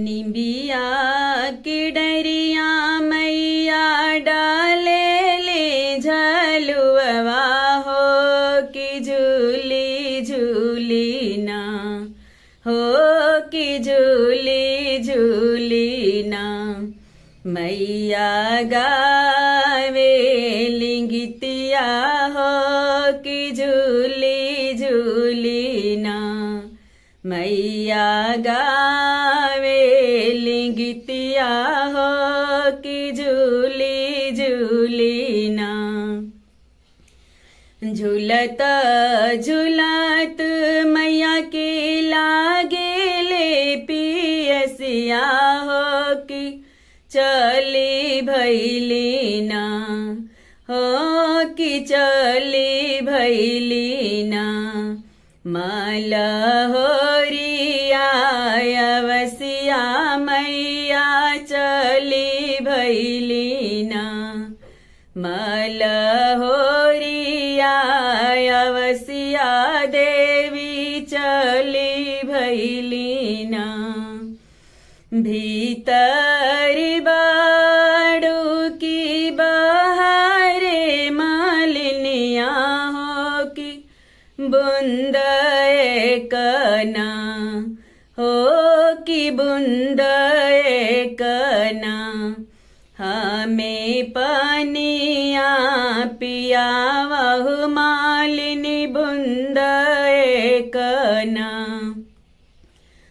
निबिया की डरिया मैया डाले ले झलुआ हो कि झूली झूली ना हो कि झूली झूली ना मैया गावे लिंगितिया हो कि झूली झूली ना मैया गावे लिंगितिया हो कि झूली झूली ना झूलत झूलत मैया के लागे ले पियसिया हो कि चली भैली ना हो कि चली भैली ना माला होरिया अवसिया मैया चली भैली ना माला होरिया अवसिया देवी चली भैली ना भीतर बाड़ू की बहारे मालिनिया हो कि बुंद कना हो कि बुंद कना हमें पनिया पिया वह मालिनी बुंद कना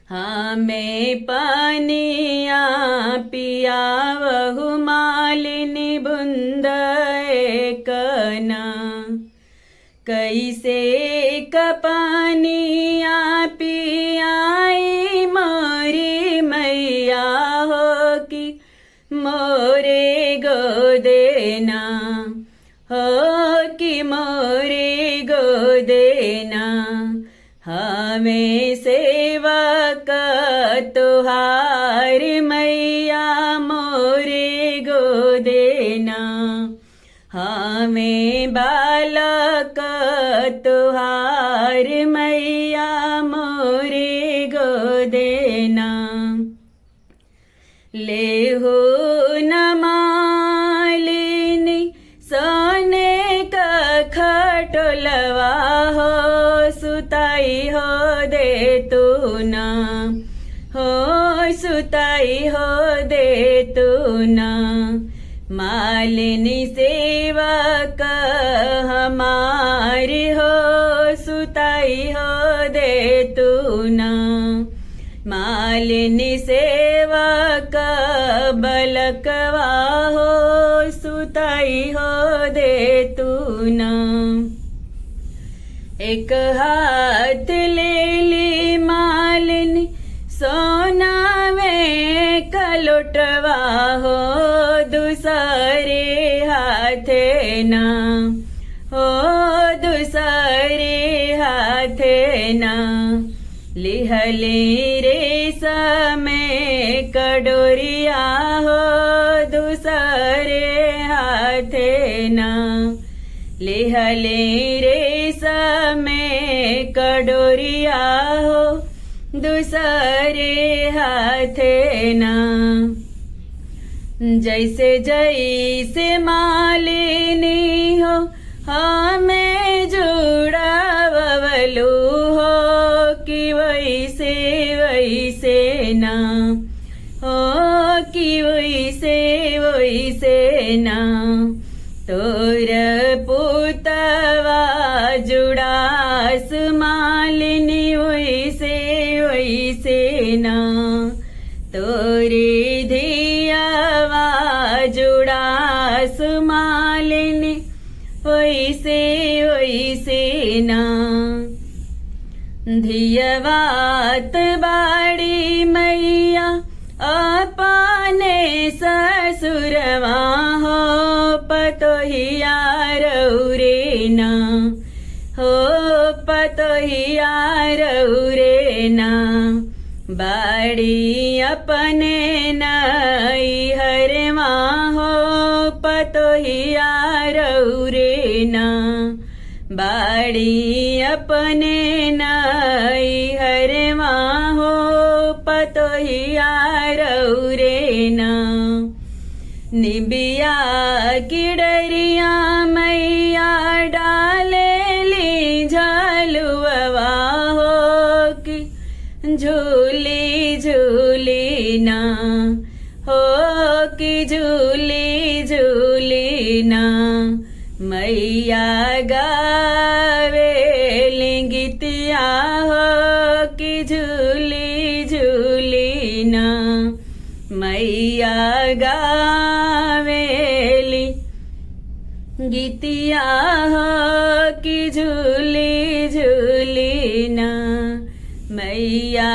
हमें पनिया पिया वह मालिनी बुंद कना कैसे कपानिया पियाई मोरी मैया हो कि मोरे गोदेना हो कि मोरे गोदेना हमें सेवक तुहार मैया मोरे गोदेना हमें बालक तुहार मैया मोरे गोदेना ले हो न मालिनी सोने का खटोलवा हो सुताई हो दे तू ना हो सुताई हो दे तू ना मालिनी सेवक हमारी हो सुताई हो दे तू ना मालिनी सेवक बलकवा हो सुताई हो दे तू ना एक हाथ ले ली मालिनी सोना में कलोटवा हो दूसरे हाथे ना हो दूसरे हाथे ना लिहली रे समय कड़ोरिया हो दूसरे हाथे ना लिहली रे समय कड़ोरिया हो दूसरे हाथे ना जैसे जैसे मालिनी हो हमें जुड़ा बबलू हो कि वैसे वैसे ना हो कि वैसे ना तोर पुतवा जुड़ास मालिनी वैसे वैसे ना तोरे धियावा जुड़ास मालिनी वैसे वैसे ना धियवात बाड़ी मैया अपने ससुरवा हो पतोहिया रौरे ना हो पतोहिया रौरे ना बाड़ी अपने नई हरवा हो पतोहिया रौरे ना बाड़ी अपने नई हरवा हो पत तो रौरे ना निबिया किडरिया मैया डालेली झलुआ हो कि झूली झूली ना हो कि झूली झूली ना मैया गावेली गीतिया हो कि झूली झूली ना मैया गावेली गीतिया हो कि झूली झूली ना मैया